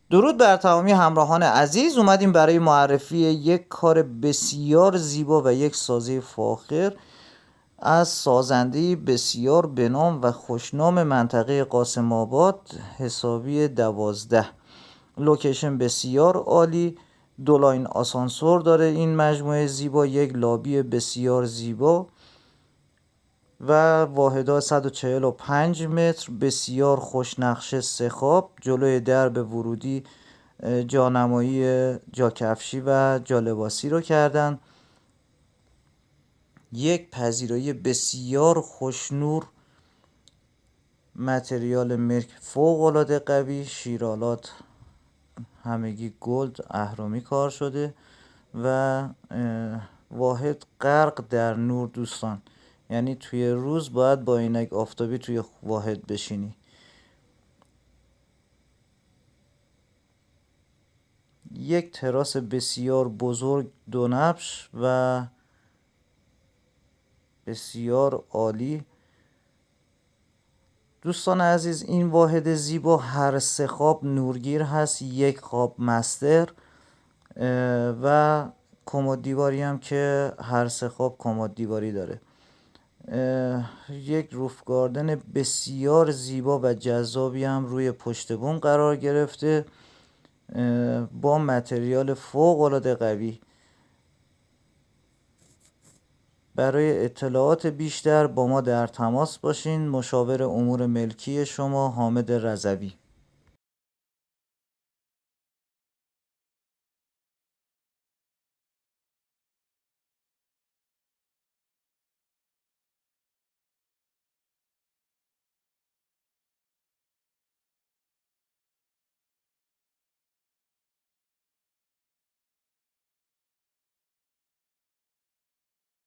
درود بر تمامی همراهان عزیز. اومدیم برای معرفی یک کار بسیار زیبا و یک سازه فاخر از سازنده بسیار بنام و خوشنام منطقه قاسم آباد، حسابی 12. لوکیشن بسیار عالی، دو لاین آسانسور داره این مجموعه زیبا، یک لابی بسیار زیبا و واحدها 145 متر، بسیار خوش نقشه، سه خواب، جلوی درب ورودی جانمایی جاکفشی و جالباسی رو کردن. یک پذیرایی بسیار خوشنور، متریال مرک فوق العاده قوی، شیرالات همگی گلد اهرمی کار شده و واحد غرق در نور دوستان، یعنی توی روز باید با عینک آفتابی توی واحد بشینی. یک تراس بسیار بزرگ، دو نبش و بسیار عالی. دوستان عزیز، این واحد زیبا هر سه خواب نورگیر هست، یک خواب مستر و کمد دیواری هم که هر سه خواب کمد دیواری داره. یک روف گاردن بسیار زیبا و جذابی هم روی پشت بوم قرار گرفته با متریال فوق العاده قوی. برای اطلاعات بیشتر با ما در تماس باشین. مشاور امور ملکی شما، حامد رضوی.